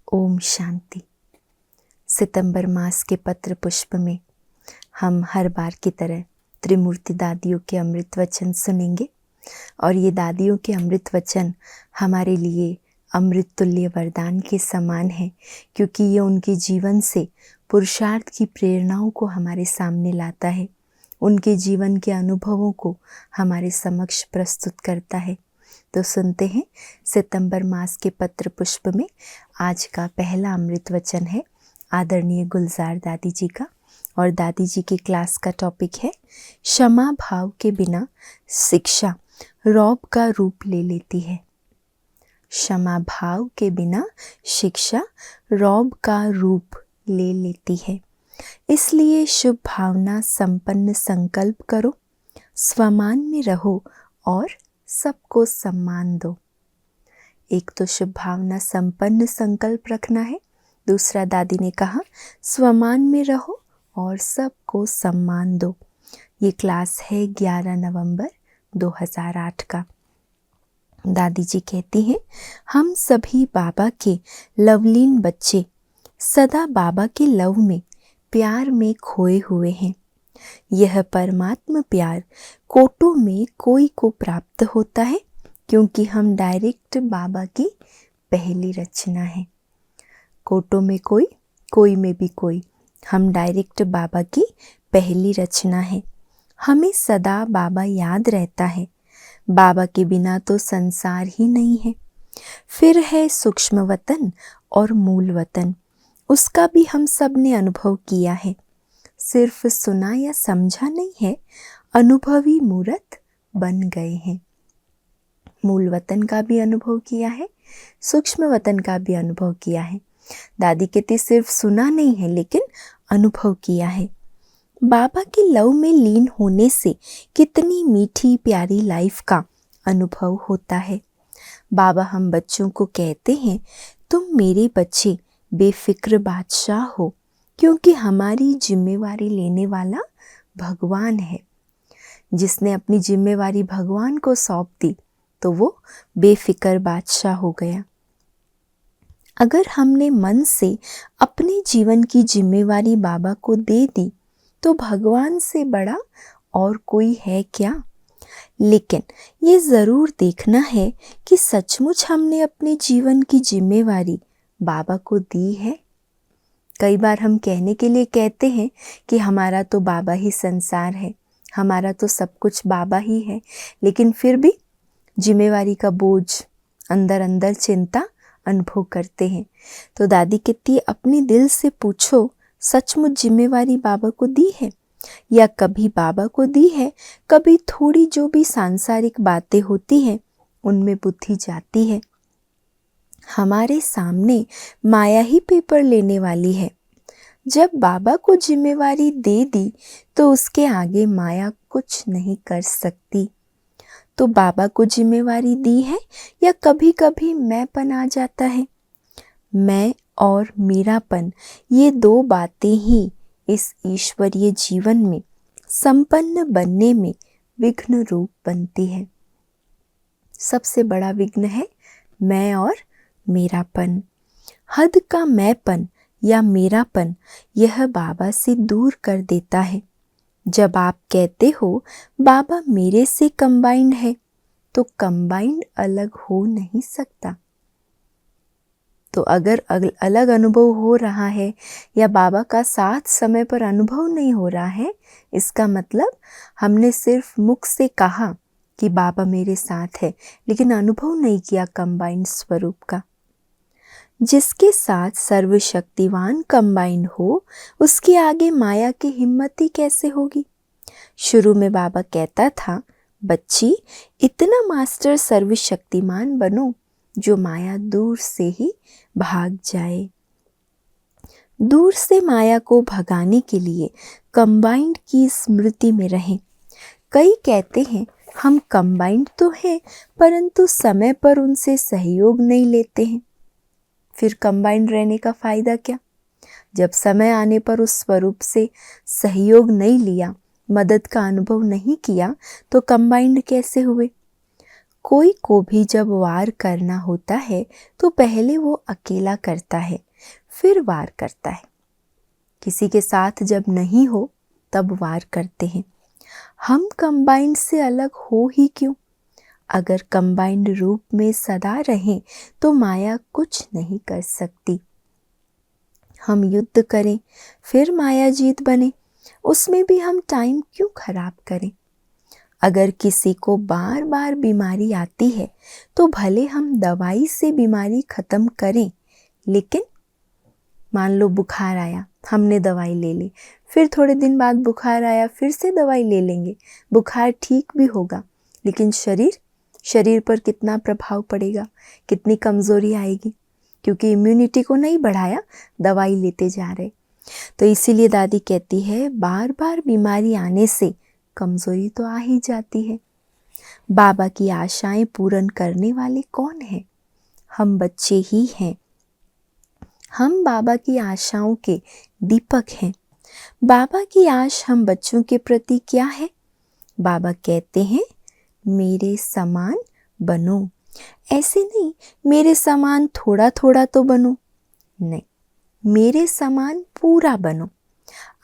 ओम शांति। सितंबर मास के पत्र पुष्प में हम हर बार की तरह त्रिमूर्ति दादियों के अमृत वचन सुनेंगे और ये दादियों के अमृत वचन हमारे लिए अमृत तुल्य वरदान के समान है, क्योंकि ये उनके जीवन से पुरुषार्थ की प्रेरणाओं को हमारे सामने लाता है, उनके जीवन के अनुभवों को हमारे समक्ष प्रस्तुत करता है। तो सुनते हैं सितंबर मास के पत्र पुष्प में आज का पहला अमृत वचन है आदरणीय गुलजार दादी जी का, और दादी जी की क्लास का टॉपिक है क्षमा भाव के बिना शिक्षा रौब का रूप ले लेती है। क्षमा भाव के बिना शिक्षा रौब का रूप ले लेती है। इसलिए शुभ भावना संपन्न संकल्प करो, स्वमान में रहो और सबको सम्मान दो। एक तो शुभ भावना संपन्न संकल्प रखना है, दूसरा दादी ने कहा स्वमान में रहो और सबको सम्मान दो। ये क्लास है 11 नवंबर 2008 का। दादी जी कहती हैं, हम सभी बाबा के लवलीन बच्चे सदा बाबा के लव में प्यार में खोए हुए हैं। यह परमात्म प्यार कोटों में कोई को प्राप्त होता है, क्योंकि हम डायरेक्ट बाबा की पहली रचना है। कोटों में कोई, कोई में भी कोई, हम डायरेक्ट बाबा की पहली रचना है। हमें सदा बाबा याद रहता है। बाबा के बिना तो संसार ही नहीं है। फिर है सूक्ष्म वतन और मूल वतन, उसका भी हम सब ने अनुभव किया है। सिर्फ सुना या समझा नहीं है, अनुभवी मूर्त बन गए हैं। मूल वतन का भी अनुभव किया है, सूक्ष्म वतन का भी अनुभव किया है। दादी कहती सिर्फ सुना नहीं है लेकिन अनुभव किया है। बाबा के लव में लीन होने से कितनी मीठी प्यारी लाइफ का अनुभव होता है। बाबा हम बच्चों को कहते हैं, तुम मेरे बच्चे बेफिक्र बादशाह हो, क्योंकि हमारी जिम्मेवारी लेने वाला भगवान है। जिसने अपनी जिम्मेवारी भगवान को सौंप दी तो वो बेफिक्र बादशाह हो गया। अगर हमने मन से अपने जीवन की जिम्मेवारी बाबा को दे दी तो भगवान से बड़ा और कोई है क्या। लेकिन ये ज़रूर देखना है कि सचमुच हमने अपने जीवन की जिम्मेवारी बाबा को दी है। कई बार हम कहने के लिए कहते हैं कि हमारा तो बाबा ही संसार है, हमारा तो सब कुछ बाबा ही है, लेकिन फिर भी जिम्मेवारी का बोझ, अंदर अंदर चिंता अनुभव करते हैं। तो दादी कहती है, अपने दिल से पूछो, सचमुच जिम्मेवारी बाबा को दी है या कभी बाबा को दी है। कभी थोड़ी जो भी सांसारिक बातें होती हैं उनमें बुद्धि जाती है। हमारे सामने माया ही पेपर लेने वाली है। जब बाबा को जिम्मेवारी दे दी तो उसके आगे माया कुछ नहीं कर सकती। तो बाबा को जिम्मेवारी दी है या कभी कभी मैंपन आ जाता है। मैं और मेरापन, ये दो बातें ही इस ईश्वरीय जीवन में संपन्न बनने में विघ्न रूप बनती है। सबसे बड़ा विघ्न है मैं और मेरापन। हद का मैंपन या मेरापन यह बाबा से दूर कर देता है। जब आप कहते हो बाबा मेरे से कंबाइंड है, तो कंबाइंड अलग हो नहीं सकता। तो अगर अलग अनुभव हो रहा है या बाबा का साथ समय पर अनुभव नहीं हो रहा है, इसका मतलब हमने सिर्फ मुख से कहा कि बाबा मेरे साथ है, लेकिन अनुभव नहीं किया कंबाइंड स्वरूप का। जिसके साथ सर्वशक्तिवान कंबाइन हो, उसके आगे माया की हिम्मत ही कैसे होगी। शुरू में बाबा कहता था, बच्ची इतना मास्टर सर्वशक्तिमान बनो जो माया दूर से ही भाग जाए। दूर से माया को भगाने के लिए कंबाइंड की स्मृति में रहें। कई कहते हैं हम कंबाइंड तो हैं, परंतु समय पर उनसे सहयोग नहीं लेते हैं। फिर कंबाइंड रहने का फायदा क्या। जब समय आने पर उस स्वरूप से सहयोग नहीं लिया, मदद का अनुभव नहीं किया, तो कंबाइंड कैसे हुए। कोई को भी जब वार करना होता है तो पहले वो अकेला करता है, फिर वार करता है। किसी के साथ जब नहीं हो तब वार करते हैं। हम कंबाइंड से अलग हो ही क्यों? अगर कंबाइंड रूप में सदा रहें तो माया कुछ नहीं कर सकती। हम युद्ध करें फिर माया जीत बने, उसमें भी हम टाइम क्यों खराब करें? अगर किसी को बार बार बीमारी आती है तो भले हम दवाई से बीमारी खत्म करें, लेकिन मान लो बुखार आया, हमने दवाई ले ली, फिर थोड़े दिन बाद बुखार आया, फिर से दवाई ले लेंगे, बुखार ठीक भी होगा, लेकिन शरीर पर कितना प्रभाव पड़ेगा, कितनी कमज़ोरी आएगी, क्योंकि इम्यूनिटी को नहीं बढ़ाया, दवाई लेते जा रहे। तो इसीलिए दादी कहती है बार बार बीमारी आने से कमज़ोरी तो आ ही जाती है। बाबा की आशाएं पूर्ण करने वाले कौन हैं? हम बच्चे ही हैं। हम बाबा की आशाओं के दीपक हैं। बाबा की आश हम बच्चों के प्रति क्या है? बाबा कहते हैं मेरे समान बनो। ऐसे नहीं मेरे समान थोड़ा थोड़ा तो बनो, नहीं, मेरे समान पूरा बनो।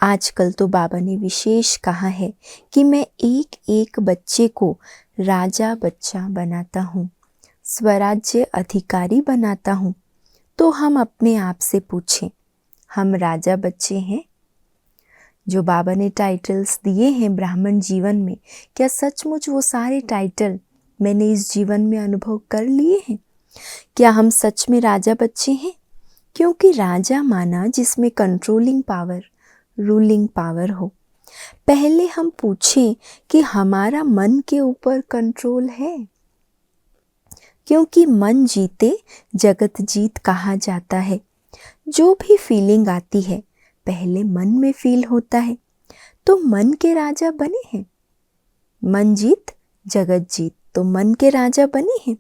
आजकल तो बाबा ने विशेष कहा है कि मैं एक एक बच्चे को राजा बच्चा बनाता हूँ, स्वराज्य अधिकारी बनाता हूँ। तो हम अपने आप से पूछें, हम राजा बच्चे हैं? जो बाबा ने टाइटल्स दिए हैं ब्राह्मण जीवन में, क्या सचमुच वो सारे टाइटल मैंने इस जीवन में अनुभव कर लिए हैं? क्या हम सच में राजा बच्चे हैं? क्योंकि राजा माना जिसमें कंट्रोलिंग पावर, रूलिंग पावर हो। पहले हम पूछें कि हमारा मन के ऊपर कंट्रोल है? क्योंकि मन जीते जगत जीत कहा जाता है। जो भी फीलिंग आती है पहले मन में फील होता है, तो मन के राजा बने हैं। मन जीत जगत जीत, तो मन के राजा बने हैं।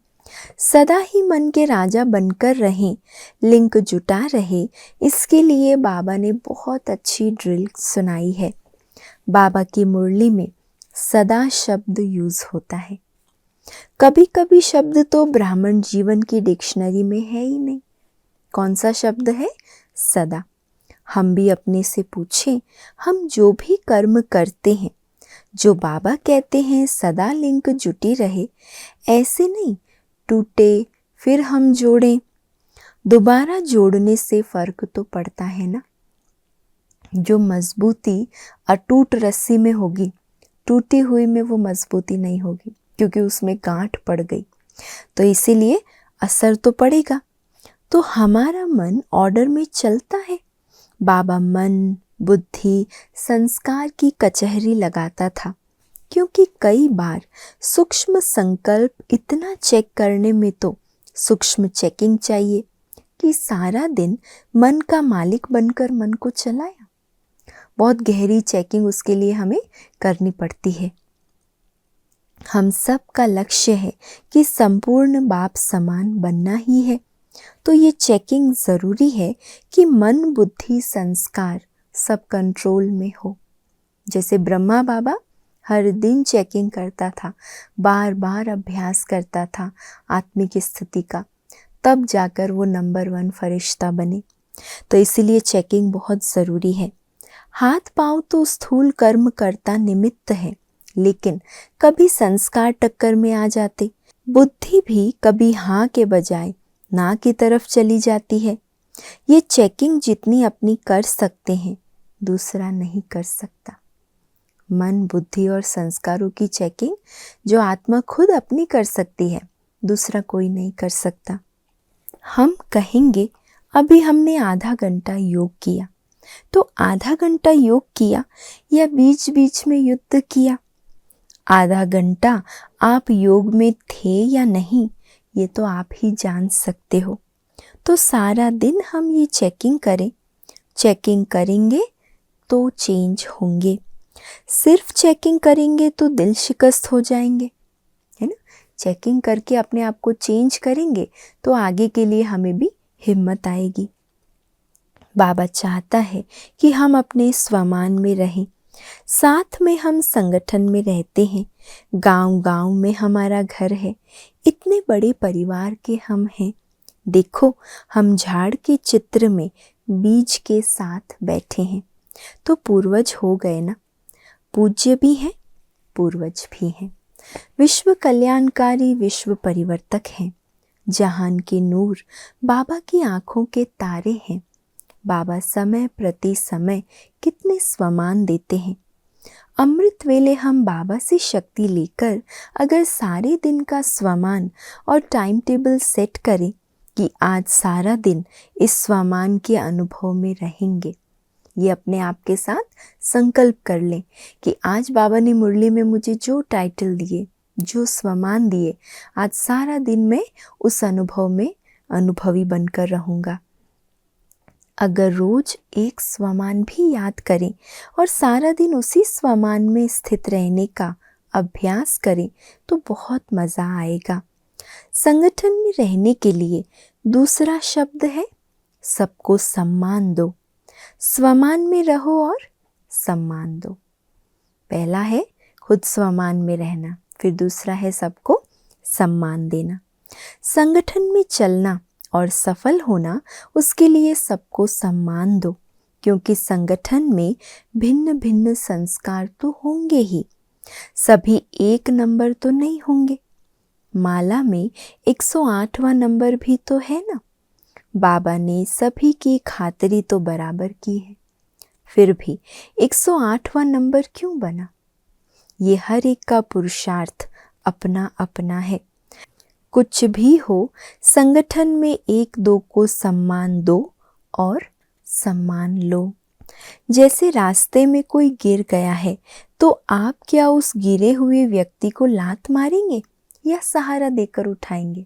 सदा ही मन के राजा बनकर रहें, लिंक जुटा रहे, इसके लिए बाबा ने बहुत अच्छी ड्रिल सुनाई है। बाबा की मुरली में सदा शब्द यूज होता है। कभी कभी शब्द तो ब्राह्मण जीवन की डिक्शनरी में है ही नहीं। कौन सा शब्द है? सदा। हम भी अपने से पूछें, हम जो भी कर्म करते हैं, जो बाबा कहते हैं सदा लिंक जुटी रहे, ऐसे नहीं टूटे फिर हम जोड़ें। दोबारा जोड़ने से फर्क तो पड़ता है ना। जो मजबूती अटूट रस्सी में होगी, टूटी हुई में वो मजबूती नहीं होगी, क्योंकि उसमें गांठ पड़ गई। तो इसीलिए असर तो पड़ेगा। तो हमारा मन ऑर्डर में चलता है। बाबा मन, बुद्धि, संस्कार की कचहरी लगाता था, क्योंकि कई बार सूक्ष्म संकल्प इतना चेक करने में तो सूक्ष्म चेकिंग चाहिए कि सारा दिन मन का मालिक बनकर मन को चलाया। बहुत गहरी चेकिंग उसके लिए हमें करनी पड़ती है। हम सब का लक्ष्य है कि संपूर्ण बाप समान बनना ही है। तो ये चेकिंग ज़रूरी है कि मन, बुद्धि, संस्कार सब कंट्रोल में हो। जैसे ब्रह्मा बाबा हर दिन चेकिंग करता था, बार बार अभ्यास करता था आत्मिक स्थिति का, तब जाकर वो नंबर 1 फरिश्ता बने। तो इसीलिए चेकिंग बहुत ज़रूरी है। हाथ पांव तो स्थूल कर्म करता निमित्त है, लेकिन कभी संस्कार टक्कर में आ जाते। बुद्धि भी कभी हाँ के बजाय ना की तरफ चली जाती है। ये चेकिंग जितनी अपनी कर सकते हैं, दूसरा नहीं कर सकता। मन, बुद्धि और संस्कारों की चेकिंग जो आत्मा खुद अपनी कर सकती है, दूसरा कोई नहीं कर सकता। हम कहेंगे अभी हमने आधा घंटा योग किया, तो आधा घंटा योग किया या बीच बीच में युद्ध किया? आधा घंटा आप योग में थे या नहीं, ये तो आप ही जान सकते हो। तो सारा दिन हम ये चेकिंग करें, चेकिंग करेंगे तो चेंज होंगे। सिर्फ चेकिंग करेंगे तो दिल शिकस्त हो जाएंगे, है ना। चेकिंग करके अपने आप को चेंज करेंगे तो आगे के लिए हमें भी हिम्मत आएगी। बाबा चाहता है कि हम अपने स्वमान में रहें। साथ में हम संगठन में रहते हैं, गांव गांव में हमारा घर है, इतने बड़े परिवार के हम हैं। देखो, हम झाड़ के चित्र में बीज के साथ बैठे हैं। तो पूर्वज हो गए ना, पूज्य भी हैं, पूर्वज भी हैं। विश्व कल्याणकारी, विश्व परिवर्तक हैं। जहान के नूर बाबा की आंखों के तारे हैं। बाबा समय प्रति समय कितने स्वमान देते हैं। अमृत वेले हम बाबा से शक्ति लेकर अगर सारे दिन का स्वमान और टाइम टेबल सेट करें कि आज सारा दिन इस स्वमान के अनुभव में रहेंगे, ये अपने आप के साथ संकल्प कर लें कि आज बाबा ने मुरली में मुझे जो टाइटल दिए, जो स्वमान दिए, आज सारा दिन मैं उस अनुभव में अनुभवी बनकर रहूँगा। अगर रोज एक स्वमान भी याद करें और सारा दिन उसी स्वमान में स्थित रहने का अभ्यास करें तो बहुत मज़ा आएगा। संगठन में रहने के लिए दूसरा शब्द है सबको सम्मान दो। स्वमान में रहो और सम्मान दो। पहला है खुद स्वमान में रहना, फिर दूसरा है सबको सम्मान देना। संगठन में चलना और सफल होना, उसके लिए सबको सम्मान दो, क्योंकि संगठन में भिन्न भिन्न संस्कार तो होंगे ही, सभी एक नंबर तो नहीं होंगे। माला में 108वां नंबर भी तो है ना। बाबा ने सभी की खातिरी तो बराबर की है, फिर भी 108वां नंबर क्यों बना? ये हर एक का पुरुषार्थ अपना अपना है। कुछ भी हो, संगठन में एक दो को सम्मान दो और सम्मान लो। जैसे रास्ते में कोई गिर गया है तो आप क्या उस गिरे हुए व्यक्ति को लात मारेंगे या सहारा देकर उठाएंगे?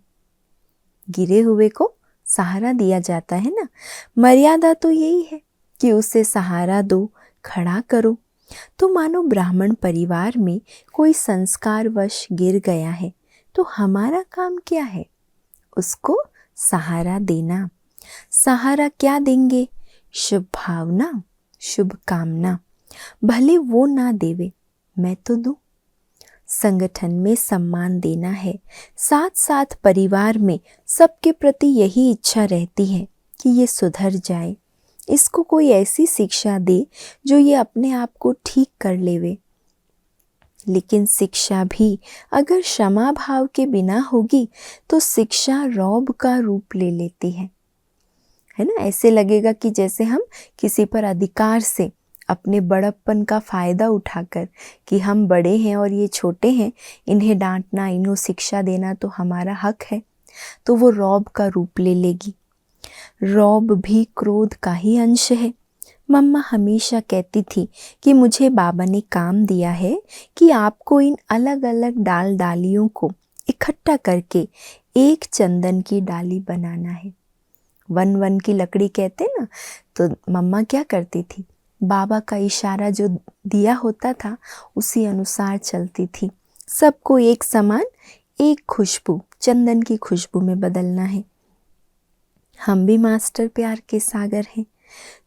गिरे हुए को सहारा दिया जाता है ना। मर्यादा तो यही है कि उसे सहारा दो, खड़ा करो। तो मानो ब्राह्मण परिवार में कोई संस्कारवश गिर गया है तो हमारा काम क्या है? उसको सहारा देना। सहारा क्या देंगे? शुभ भावना, शुभ कामना। भले वो ना देवे, मैं तो दूं। संगठन में सम्मान देना है, साथ साथ परिवार में सबके प्रति यही इच्छा रहती है कि ये सुधर जाए, इसको कोई ऐसी शिक्षा दे जो ये अपने आप को ठीक कर लेवे। लेकिन शिक्षा भी अगर क्षमा भाव के बिना होगी तो शिक्षा रौब का रूप ले लेती है ना। ऐसे लगेगा कि जैसे हम किसी पर अधिकार से अपने बड़प्पन का फ़ायदा उठाकर कि हम बड़े हैं और ये छोटे हैं, इन्हें डांटना, इन्हें शिक्षा देना तो हमारा हक है, तो वो रौब का रूप ले लेगी। रौब भी क्रोध का ही अंश है। मम्मा हमेशा कहती थी कि मुझे बाबा ने काम दिया है कि आपको इन अलग अलग डालियों को इकट्ठा करके एक चंदन की डाली बनाना है। वन की लकड़ी कहते ना, तो मम्मा क्या करती थी, बाबा का इशारा जो दिया होता था उसी अनुसार चलती थी। सबको एक समान, एक खुशबू, चंदन की खुशबू में बदलना है। हम भी मास्टर प्यार के सागर हैं,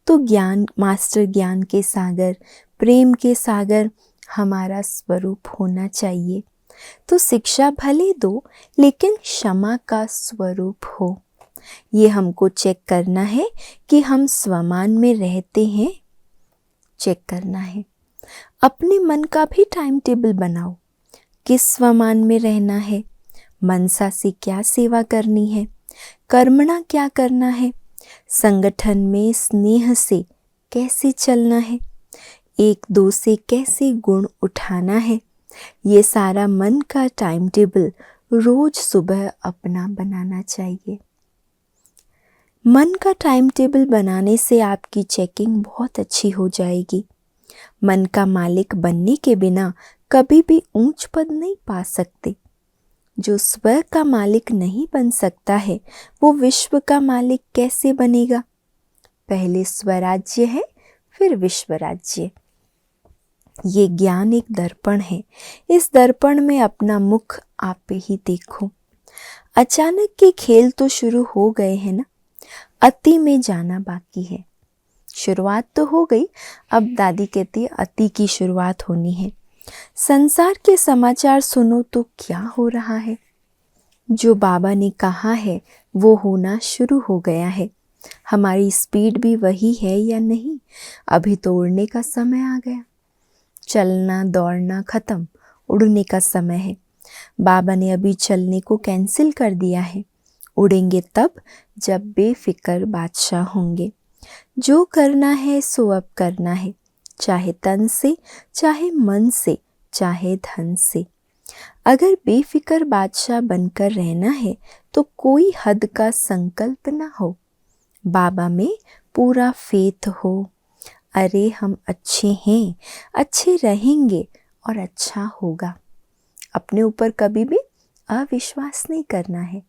तो ज्ञान, मास्टर ज्ञान के सागर, प्रेम के सागर हमारा स्वरूप होना चाहिए। तो शिक्षा भले दो लेकिन क्षमा का स्वरूप हो। ये हमको चेक करना है कि हम स्वमान में रहते हैं, चेक करना है। अपने मन का भी टाइम टेबल बनाओ, किस स्वमान में रहना है, मनसा से क्या सेवा करनी है, कर्मणा क्या करना है, संगठन में स्नेह से कैसे चलना है, एक दो से कैसे गुण उठाना है। ये सारा मन का टाइम टेबल रोज सुबह अपना बनाना चाहिए। मन का टाइम टेबल बनाने से आपकी चेकिंग बहुत अच्छी हो जाएगी। मन का मालिक बनने के बिना कभी भी ऊंच पद नहीं पा सकते। जो स्व का मालिक नहीं बन सकता है वो विश्व का मालिक कैसे बनेगा? पहले स्वराज्य है, फिर विश्व राज्य। ये ज्ञान एक दर्पण है, इस दर्पण में अपना मुख आप ही देखो। अचानक के खेल तो शुरू हो गए हैं ना, अति में जाना बाकी है। शुरुआत तो हो गई, अब दादी कहती है अति की शुरुआत होनी है। संसार के समाचार सुनो तो क्या हो रहा है। जो बाबा ने कहा है वो होना शुरू हो गया है। हमारी स्पीड भी वही है या नहीं? अभी तो उड़ने का समय आ गया। चलना दौड़ना खत्म, उड़ने का समय है। बाबा ने अभी चलने को कैंसिल कर दिया है। उड़ेंगे तब जब बेफिक्र बादशाह होंगे। जो करना है सो अब करना है, चाहे तन से, चाहे मन से, चाहे धन से। अगर बेफिक्र बादशाह बनकर रहना है तो कोई हद का संकल्प ना हो। बाबा में पूरा फेथ हो। अरे हम अच्छे हैं, अच्छे रहेंगे और अच्छा होगा। अपने ऊपर कभी भी अविश्वास नहीं करना है।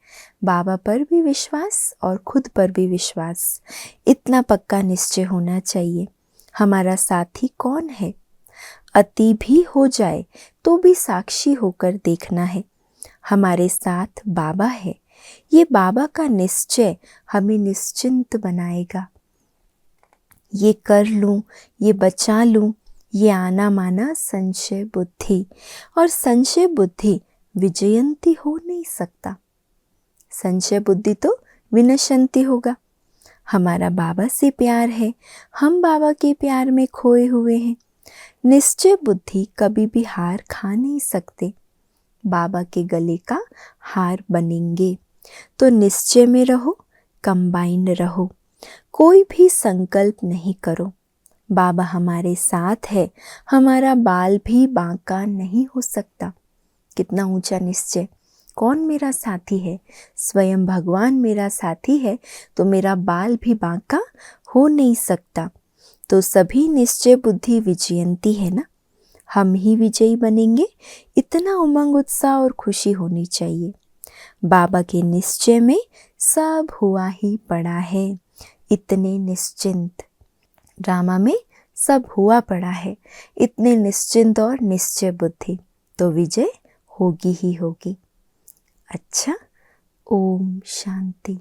बाबा पर भी विश्वास और खुद पर भी विश्वास। इतना पक्का निश्चय होना चाहिए। हमारा साथी कौन है? अति भी हो जाए तो भी साक्षी होकर देखना है। हमारे साथ बाबा है। ये बाबा का निश्चय हमें निश्चिंत बनाएगा। ये कर लूं, ये बचा लूं, ये आना माना संशय बुद्धि, और संशय बुद्धि विजयंती हो नहीं सकता। संशय बुद्धि तो विनशंती होगा। हमारा बाबा से प्यार है, हम बाबा के प्यार में खोए हुए हैं। निश्चय बुद्धि कभी भी हार खा नहीं सकते। बाबा के गले का हार बनेंगे। तो निश्चय में रहो, कंबाइंड रहो, कोई भी संकल्प नहीं करो। बाबा हमारे साथ है, हमारा बाल भी बांका नहीं हो सकता। कितना ऊंचा निश्चय। कौन मेरा साथी है? स्वयं भगवान मेरा साथी है तो मेरा बाल भी बांका हो नहीं सकता। तो सभी निश्चय बुद्धि विजयंती है ना। हम ही विजयी बनेंगे, इतना उमंग उत्साह और खुशी होनी चाहिए। बाबा के निश्चय में सब हुआ ही पड़ा है, इतने निश्चिंत। ड्रामा में सब हुआ पड़ा है, इतने निश्चिंत और निश्चय बुद्धि। तो विजय होगी ही होगी। अच्छा, ओम शांति।